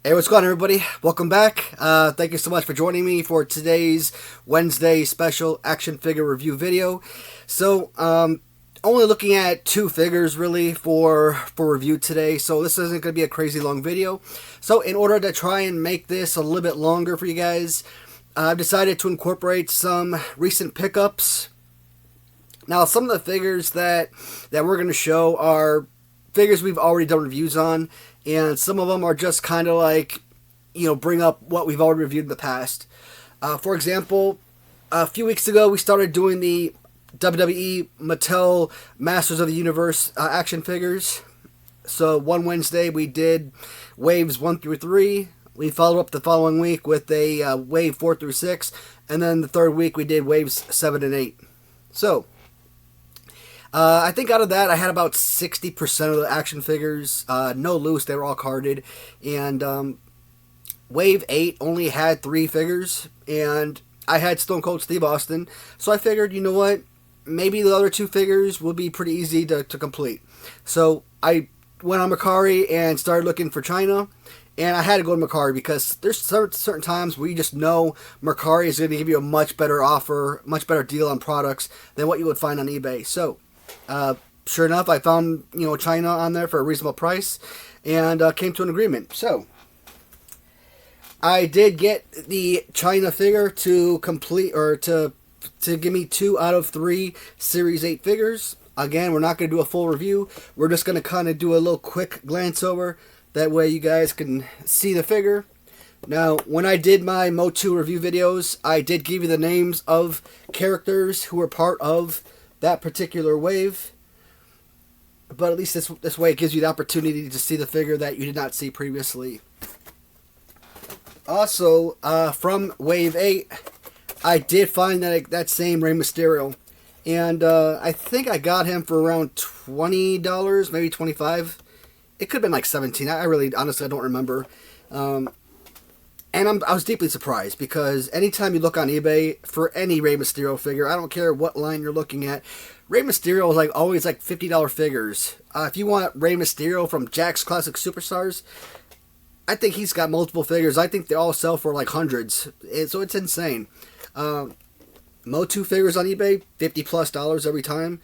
Hey, what's going on, everybody? Welcome back. Thank you so much for joining me for today's Wednesday special action figure review video. So, only looking at two figures really for review today, so this isn't going to be a crazy long video. So, in order to try and make this a little bit longer for you guys, I've decided to incorporate some recent pickups. Now, some of the figures that we're going to show are figures we've already done reviews on, and some of them are just kind of like, bring up what we've already reviewed in the past. For example, a few weeks ago, we started doing the WWE Mattel Masters of the Universe action figures. So one Wednesday, we did waves 1 through 3. We followed up the following week with a wave 4 through 6. And then the third week, we did waves 7 and 8. So, I think out of that, I had about 60% of the action figures. No loose, they were all carded. And Wave 8 only had 3 figures. And I had Stone Cold Steve Austin. So I figured, you know what? Maybe the other 2 figures would be pretty easy to complete. So I went on Mercari and started looking for China. And I had to go to Mercari because there's certain times where you just know Mercari is going to give you a much better offer, much better deal on products than what you would find on eBay. So, sure enough, I found, China on there for a reasonable price and came to an agreement. So, I did get the China figure to complete, or to give me 2 out of 3 Series 8 figures. Again, we're not going to do a full review. We're just going to kind of do a little quick glance over. That way you guys can see the figure. Now, when I did my Mo2 review videos, I did give you the names of characters who were part of that particular wave. But at least this way it gives you the opportunity to see the figure that you did not see previously. Also, from Wave 8, I did find that same Rey Mysterio. And I think I got him for around $20, maybe $25. It could have been like $17. I really, honestly, I don't remember. And I was deeply surprised because anytime you look on eBay for any Rey Mysterio figure, I don't care what line you're looking at, Rey Mysterio is always $50 figures. If you want Rey Mysterio from Jakks Classic Superstars, I think he's got multiple figures. I think they all sell for like hundreds. So it's insane. Mo2 figures on eBay, $50+ every time.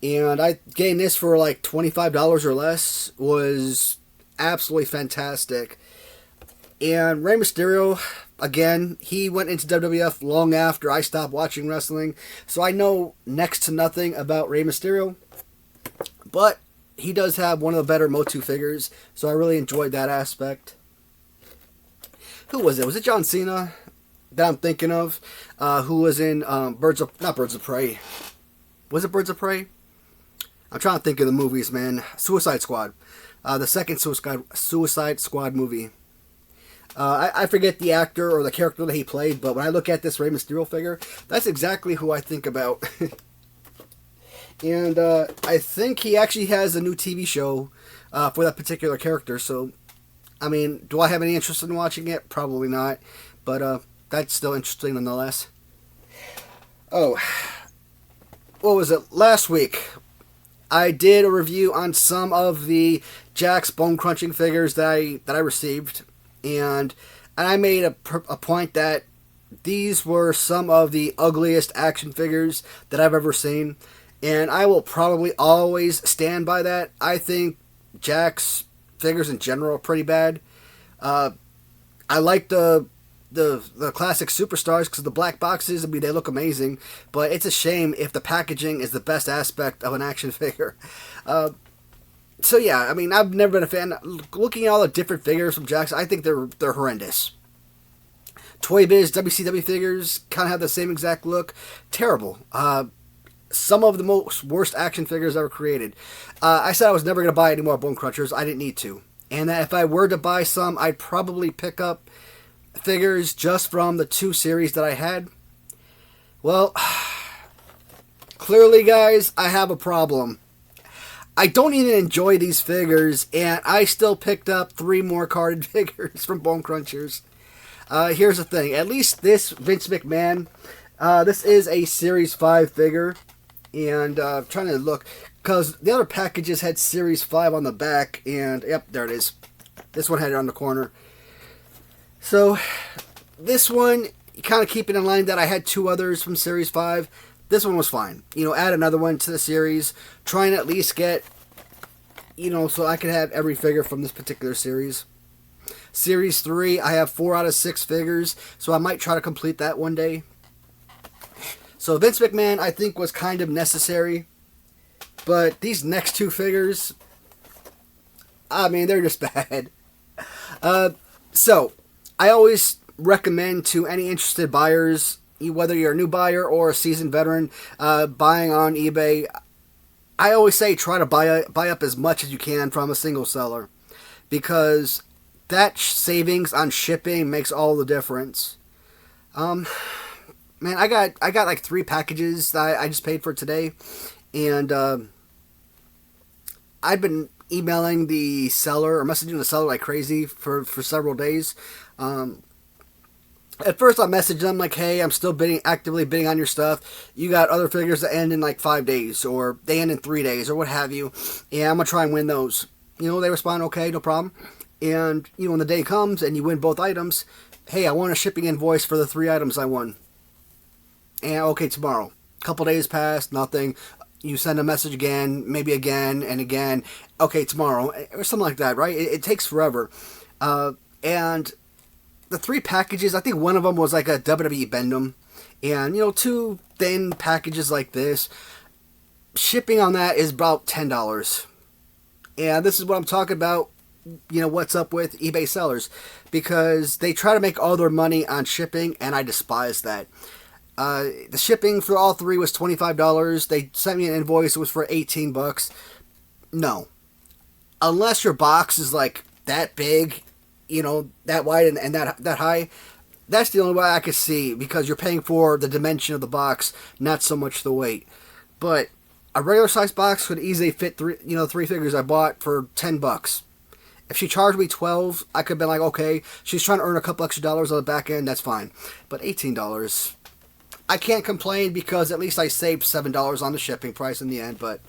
And I gained this for like $25 or less. Was absolutely fantastic. And Rey Mysterio, again, he went into WWF long after I stopped watching wrestling. So I know next to nothing about Rey Mysterio. But he does have one of the better Mo2 figures. So I really enjoyed that aspect. Who was it? Was it John Cena that I'm thinking of? Who was in not Birds of Prey. Was it Birds of Prey? I'm trying to think of the movies, man. Suicide Squad. The second Suicide Squad movie. I forget the actor or the character that he played, but when I look at this Rey Mysterio figure, that's exactly who I think about. And I think he actually has a new TV show for that particular character, so, I mean, do I have any interest in watching it? Probably not, but that's still interesting nonetheless. Oh, what was it? Last week, I did a review on some of the Jakks bone crunching figures that I received, and I made a point that these were some of the ugliest action figures that I've ever seen, and I will probably always stand by that. I think Jakks figures in general are pretty bad. I like the classic superstars because the black boxes, I mean, they look amazing, but it's a shame if the packaging is the best aspect of an action figure. So yeah, I mean, I've never been a fan. Looking at all the different figures from Jakks, I think they're horrendous. Toy Biz WCW figures kind of have the same exact look. Terrible. Some of the worst action figures ever created. I said I was never going to buy any more Bone Crunchers. I didn't need to. And that if I were to buy some, I'd probably pick up figures just from the 2 series that I had. Well, clearly, guys, I have a problem. I don't even enjoy these figures, and I still picked up 3 more carded figures from Bone Crunchers. Here's the thing. At least this Vince McMahon, this is a Series 5 figure. And I'm trying to look, because the other packages had Series 5 on the back, and yep, there it is. This one had it on the corner. So this one, kind of keeping in line that I had two others from Series 5. This one was fine. Add another one to the series. Try and at least get, so I could have every figure from this particular series. Series 3, I have 4 out of 6 figures, so I might try to complete that one day. So Vince McMahon, I think, was kind of necessary. But these next two figures, I mean, they're just bad. So, I always recommend to any interested buyers, whether you're a new buyer or a seasoned veteran, buying on eBay, I always say try to buy up as much as you can from a single seller. Because that savings on shipping makes all the difference. Man, I got like 3 packages that I just paid for today. And I've been emailing the seller or messaging the seller like crazy for several days. At first I messaged them like, hey, I'm still actively bidding on your stuff. You got other figures that end in like 5 days, or they end in 3 days, or what have you. And I'm going to try and win those. They respond, okay, no problem. And, when the day comes and you win both items, hey, I want a shipping invoice for the 3 items I won. And, okay, tomorrow. Couple days pass, nothing. You send a message again, maybe again and again. Okay, tomorrow, or something like that, right? It takes forever. And the 3 packages, I think one of them was like a WWE Bendum. And, 2 thin packages like this, shipping on that is about $10. And this is what I'm talking about, what's up with eBay sellers. Because they try to make all their money on shipping, and I despise that. The shipping for all 3 was $25. They sent me an invoice, it was for $18. No. Unless your box is like that big, that wide and that high, that's the only way I could see, because you're paying for the dimension of the box, not so much the weight. But a regular size box could easily fit 3 figures I bought for $10. If she charged me $12, I could have been like, okay, she's trying to earn a couple extra dollars on the back end, that's fine. But $18, I can't complain, because at least I saved $7 on the shipping price in the end. But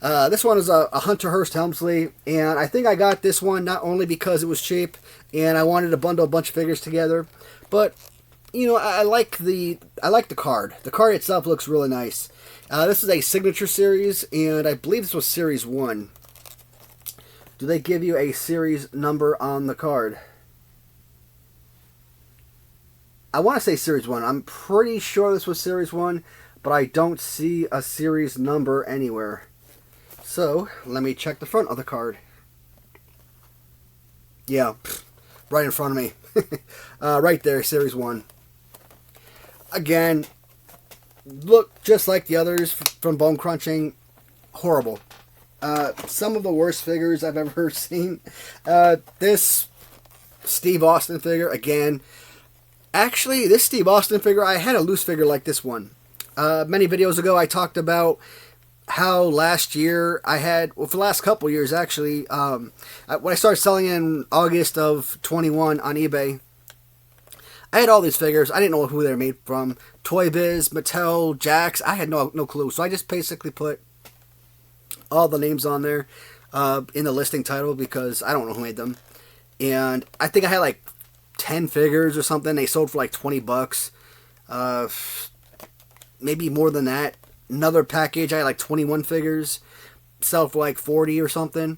this one is a Hunter Hearst Helmsley, and I think I got this one not only because it was cheap and I wanted to bundle a bunch of figures together, but I like the card. The card itself looks really nice. This is a signature series, and I believe this was Series 1. Do they give you a series number on the card? I want to say Series 1. I'm pretty sure this was Series 1, but I don't see a series number anywhere. So, let me check the front of the card. Yeah, right in front of me. Right there, Series 1. Again, look just like the others from Bone Crunching. Horrible. Some of the worst figures I've ever seen. This Steve Austin figure, again. Actually, this Steve Austin figure, I had a loose figure like this one. Many videos ago, I talked about how last year I had, well, for the last couple years actually, when I started selling in August of 21 on eBay, I had all these figures. I didn't know who they were made from. Toy Biz, Mattel, Jax, I had no clue. So I just basically put all the names on there in the listing title, because I don't know who made them. And I think I had like 10 figures or something. They sold for like $20. Maybe more than that. Another package, I had like 21 figures. Sell for like 40 or something.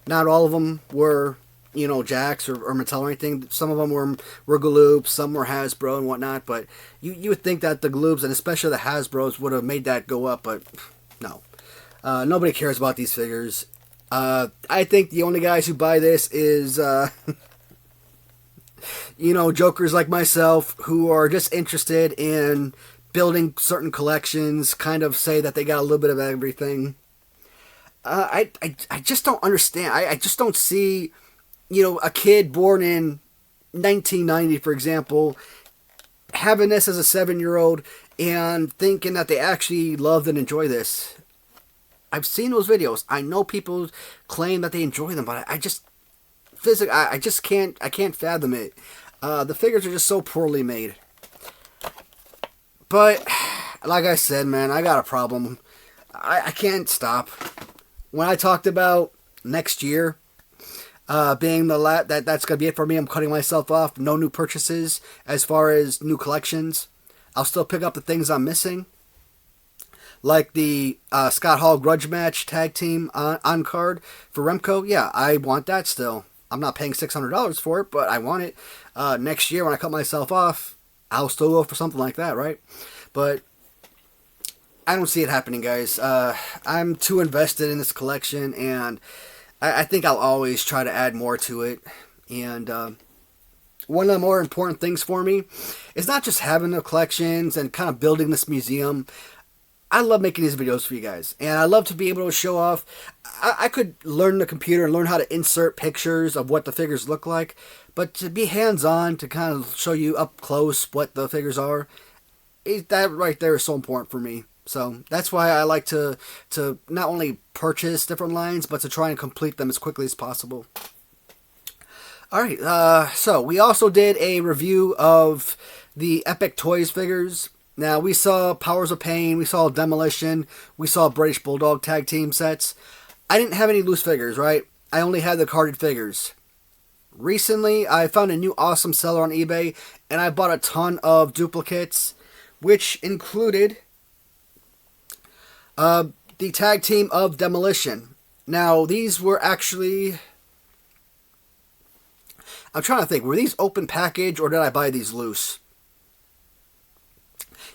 Not all of them were, Jax or Mattel or anything. Some of them were Galoob, some were Hasbro and whatnot. But you would think that the Galoobs, and especially the Hasbros, would have made that go up. But no. Nobody cares about these figures. I think the only guys who buy this is... jokers like myself who are just interested in building certain collections, kind of say that they got a little bit of everything. I just don't understand. I just don't see, a kid born in 1990, for example, having this as a 7-year-old and thinking that they actually loved and enjoy this. I've seen those videos. I know people claim that they enjoy them, but I just can't fathom it. The figures are just so poorly made. But, like I said, man, I got a problem. I can't stop. When I talked about next year, being that's gonna be it for me. I'm cutting myself off. No new purchases as far as new collections. I'll still pick up the things I'm missing, like the Scott Hall grudge match tag team on card for Remco. Yeah, I want that still. I'm not paying $600 for it, but I want it. Next year when I cut myself off, I'll still go for something like that, right? But I don't see it happening, guys. I'm too invested in this collection, and I think I'll always try to add more to it. And one of the more important things for me is not just having the collections and kind of building this museum. I love making these videos for you guys, and I love to be able to show off. I could learn the computer and learn how to insert pictures of what the figures look like, but to be hands-on, to kind of show you up close what the figures are, that right there is so important for me. So that's why I like to not only purchase different lines, but to try and complete them as quickly as possible. Alright, so we also did a review of the Epic Toys figures. Now, we saw Powers of Pain, we saw Demolition, we saw British Bulldog tag team sets. I didn't have any loose figures, right? I only had the carded figures. Recently, I found a new awesome seller on eBay, and I bought a ton of duplicates, which included the tag team of Demolition. Now, these were actually... I'm trying to think, were these open package, or did I buy these loose?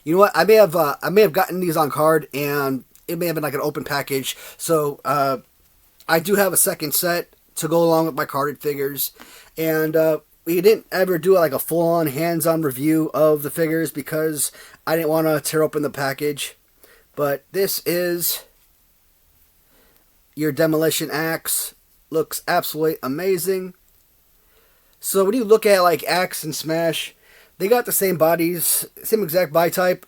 You know what? I may have gotten these on card, and it may have been like an open package. So I do have a second set to go along with my carded figures, and we didn't ever do like a full-on hands-on review of the figures because I didn't want to tear open the package. But this is your Demolition axe. Looks absolutely amazing. So when you look at like Axe and Smash, they got the same bodies, same exact body type.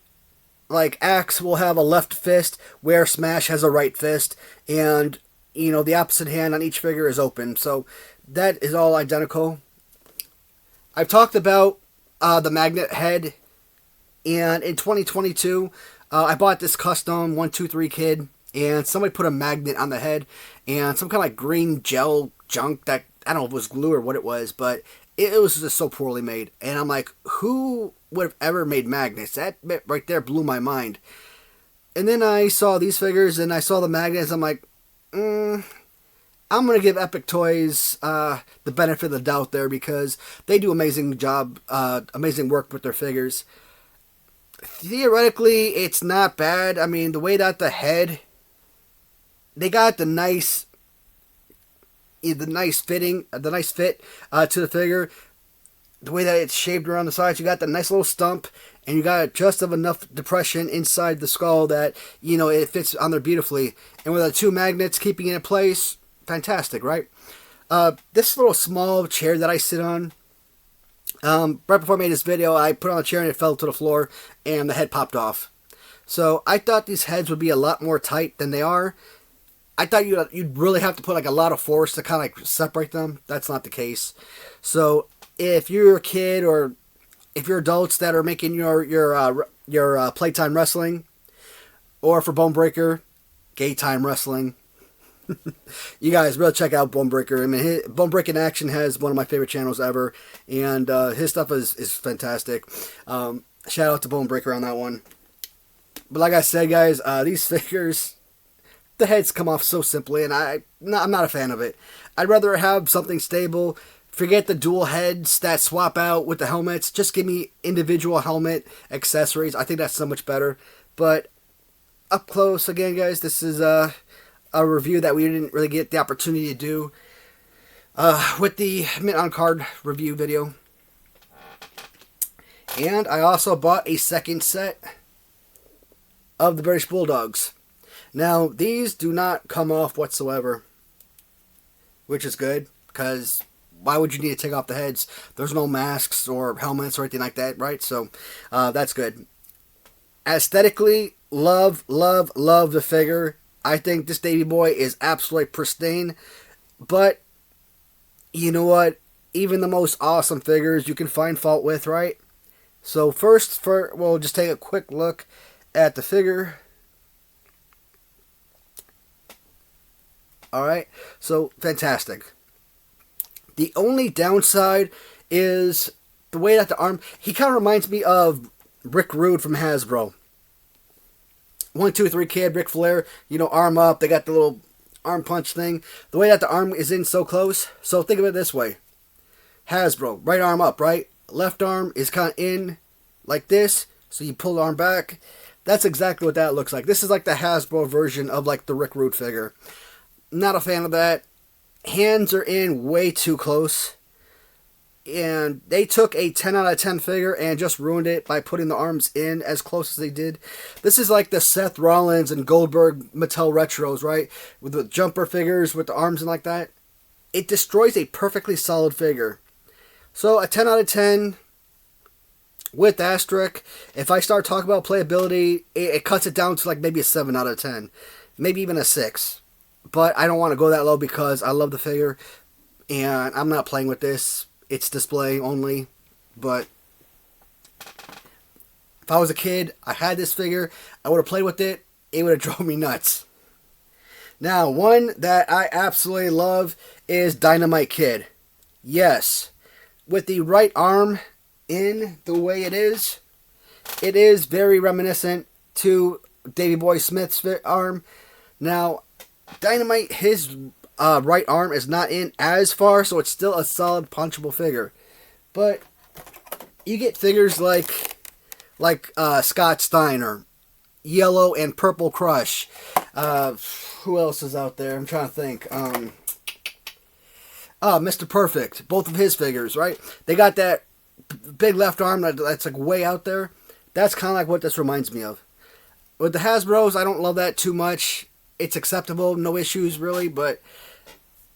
Like Axe will have a left fist, where Smash has a right fist, and you know the opposite hand on each figure is open. So that is all identical. I've talked about the magnet head, and in 2022, I bought this custom 123 Kid, and somebody put a magnet on the head, and some kind of like green gel junk that I don't know if it was glue or what it was, but it was just so poorly made. And I'm like, who would have ever made magnets? That right there blew my mind. And then I saw these figures, and I saw the magnets. I'm like, I'm going to give Epic Toys the benefit of the doubt there, because they do amazing work with their figures. Theoretically, it's not bad. I mean, the way that the head, they got the nice fit to the figure. The way that it's shaped around the sides, you got the nice little stump, and you got just enough depression inside the skull that, you know, it fits on there beautifully. And with the two magnets keeping it in place, fantastic, right? This little small chair that I sit on, right before I made this video, I put it on a chair and it fell to the floor, and the head popped off. So I thought these heads would be a lot more tight than they are. I thought you'd really have to put like a lot of force to kind of like separate them. That's not the case. So if you're a kid, or if you're adults that are making your playtime wrestling, or for Bone Breaker, gay time wrestling, you guys really check out Bone Breaker. I mean, Bone Breaking Action has one of my favorite channels ever, and his stuff is fantastic. Shout out to Bone Breaker on that one. But like I said, guys, these figures, the heads come off so simply, and I'm not a fan of it. I'd rather have something stable. Forget the dual heads that swap out with the helmets. Just give me individual helmet accessories. I think that's so much better. But up close, again, guys, this is a review that we didn't really get the opportunity to do with the Mint on Card review video. And I also bought a second set of the British Bulldogs. Now, these do not come off whatsoever, which is good, because why would you need to take off the heads? There's no masks or helmets or anything like that, right? So, that's good. Aesthetically, love the figure. I think this baby boy is absolutely pristine, but you know what? Even the most awesome figures you can find fault with, right? So first, we'll just take a quick look at the figure. Alright, so fantastic. The only downside is the way that the arm... He kind of reminds me of Rick Rude from Hasbro. 1, 2, 3 Kid, Ric Flair, you know, arm up. They got the little arm punch thing. The way that the arm is in so close. So think of it this way. Hasbro, right arm up, right? Left arm is kind of in like this. So you pull the arm back. That's exactly what that looks like. This is like the Hasbro version of like the Rick Rude figure. Not a fan of that. Hands are in way too close. And they took a 10 out of 10 figure and just ruined it by putting the arms in as close as they did. This is like the Seth Rollins and Goldberg Mattel Retros, right? With the jumper figures with the arms and like that. It destroys a perfectly solid figure. So a 10 out of 10 with asterisk. If I start talking about playability, it cuts it down to like maybe a 7 out of 10. Maybe even a 6. But I don't want to go that low because I love the figure. And I'm not playing with this. It's display only, but if I was a kid, I had this figure, I would have played with it, it would have drove me nuts. Now, one that I absolutely love is Dynamite Kid. Yes, with the right arm in the way it is very reminiscent to Davey Boy Smith's arm. Now, Dynamite, his right arm is not in as far, so it's still a solid punchable figure. But you get figures like Scott Steiner, Yellow and Purple Crush. Who else is out there? I'm trying to think. Mr. Perfect. Both of his figures, right? They got that big left arm that's like way out there. That's kind of like what this reminds me of. With the Hasbros, I don't love that too much. It's acceptable, no issues really, but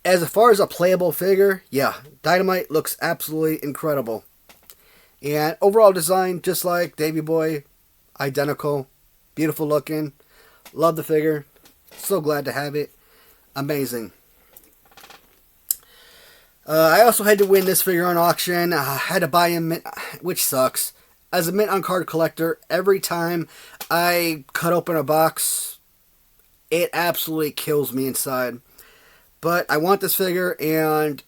as far as a playable figure, yeah, Dynamite looks absolutely incredible. And overall design, just like Davey Boy, identical, beautiful looking. Love the figure. So glad to have it. Amazing. I also had to win this figure on auction. I had to buy him, which sucks. As a mint on card collector, every time I cut open a box, it absolutely kills me inside. But I want this figure, and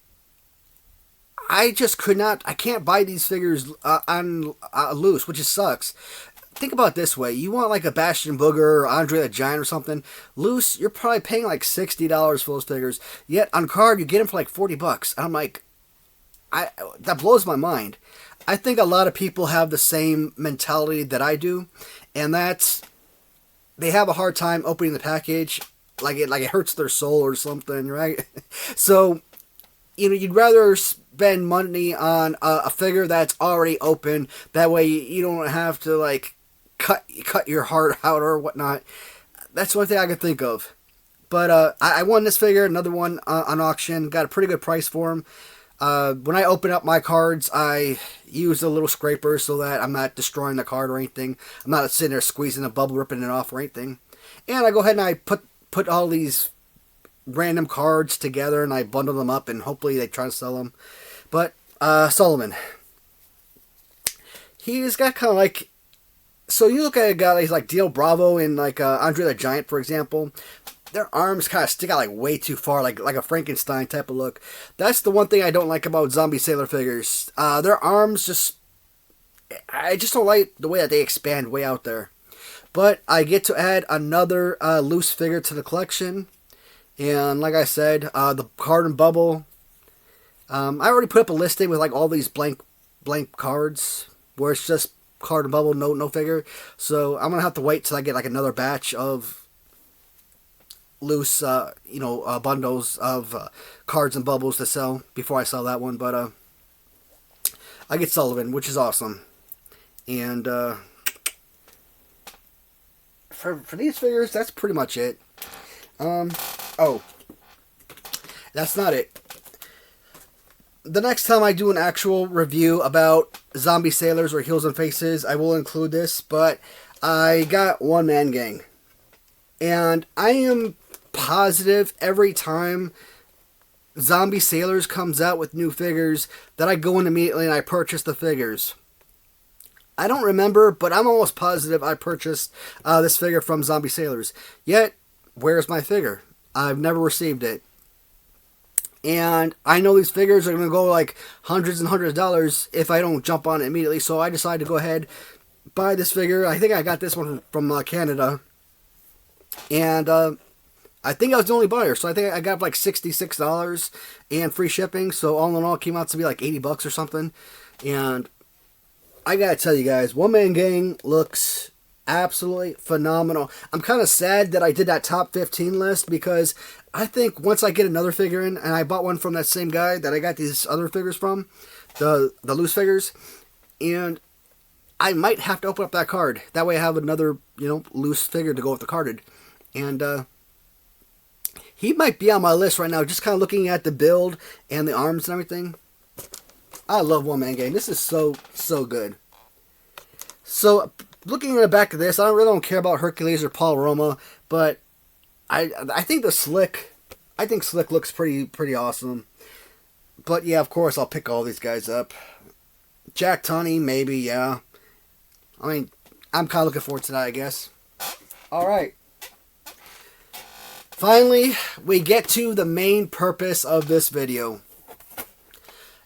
I just could not... I can't buy these figures on loose, which just sucks. Think about it this way. You want like a Bastion Booger or Andre the Giant or something. Loose, you're probably paying like $60 for those figures. Yet on card, you get them for like $40. And I'm like... that blows my mind. I think a lot of people have the same mentality that I do. And that's... they have a hard time opening the package, like it hurts their soul or something, right? So, you know, you'd rather spend money on a figure that's already open. That way, you don't have to like cut your heart out or whatnot. That's the only thing I can think of. But I won this figure, another one on auction. Got a pretty good price for him. When I open up my cards, I use a little scraper so that I'm not destroying the card or anything. I'm not sitting there squeezing the bubble, ripping it off or anything. And I go ahead and I put all these random cards together and I bundle them up and hopefully they try to sell them. But Sullivan, he's got kind of like... So you look at a guy like Dino Bravo and like Andre the Giant, for example. Their arms kind of stick out like way too far, like a Frankenstein type of look. That's the one thing I don't like about Zombie Sailor figures. Their arms just... I just don't like the way that they expand way out there. But I get to add another loose figure to the collection. And like I said, the card and bubble. I already put up a listing with like all these blank cards. Where it's just card and bubble, no figure. So I'm going to have to wait till I get like another batch of loose, bundles of cards and bubbles to sell before I sell that one. But I get Sullivan, which is awesome. And for these figures, that's pretty much it. Oh, that's not it. The next time I do an actual review about Zombie Sailors or Heels and Faces, I will include this. But I got One Man Gang, and I am positive every time Zombie Sailors comes out with new figures that I go in immediately and I purchase the figures. I don't remember, but I'm almost positive I purchased this figure from Zombie Sailors. Yet, where's my figure? I've never received it. And I know these figures are going to go like hundreds and hundreds of dollars if I don't jump on it immediately. So I decided to go ahead, buy this figure. I think I got this one from Canada. And I think I was the only buyer. So I think I got like $66 and free shipping. So all in all, it came out to be like $80 or something. And I got to tell you guys, One Man Gang looks absolutely phenomenal. I'm kind of sad that I did that top 15 list because I think once I get another figure in, and I bought one from that same guy that I got these other figures from, the loose figures, and I might have to open up that card. That way I have another, loose figure to go with the carded. And he might be on my list right now, just kind of looking at the build and the arms and everything. I love One Man Gang. This is so good. So, looking at the back of this, I really don't care about Hercules or Paul Roma, but I think Slick looks pretty awesome. But yeah, of course, I'll pick all these guys up. Jack Tunney, maybe, yeah. I mean, I'm kind of looking forward to that, I guess. Alright. Finally, we get to the main purpose of this video.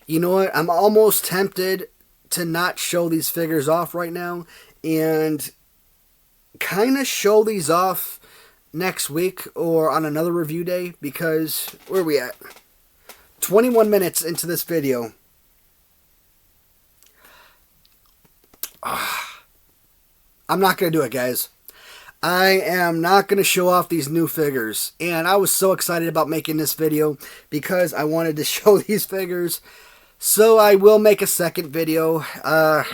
You know what? I'm almost tempted to not show these figures off right now and kind of show these off next week or on another review day because, where are we at? 21 minutes into this video. I'm not going to do it, guys. I am not going to show off these new figures. And I was so excited about making this video because I wanted to show these figures. So I will make a second video. I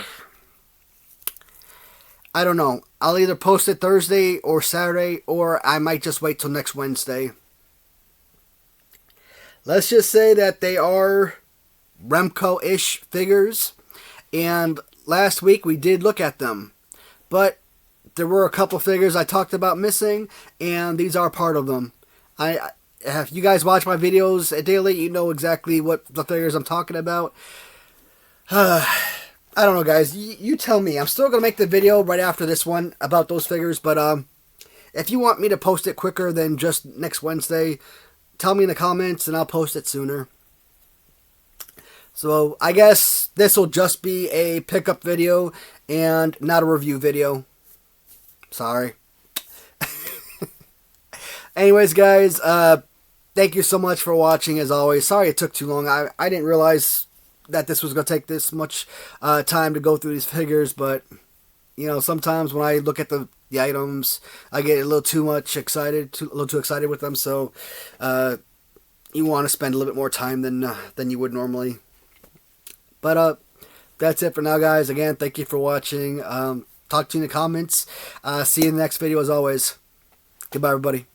don't know. I'll either post it Thursday or Saturday, or I might just wait till next Wednesday. Let's just say that they are Remco-ish figures. And last week we did look at them. But there were a couple figures I talked about missing, and these are part of them. If you guys watch my videos daily, you know exactly what the figures I'm talking about. I don't know, guys. You tell me. I'm still going to make the video right after this one about those figures, but if you want me to post it quicker than just next Wednesday, tell me in the comments, and I'll post it sooner. So, I guess this will just be a pickup video and not a review video. Sorry. Anyways, guys, thank you so much for watching, as always. Sorry it took too long. I didn't realize that this was going to take this much time to go through these figures, but, sometimes when I look at the items, I get a little too excited with them, so you want to spend a little bit more time than you would normally. But that's it for now, guys. Again, thank you for watching. Talk to you in the comments. See you in the next video, as always. Goodbye, everybody.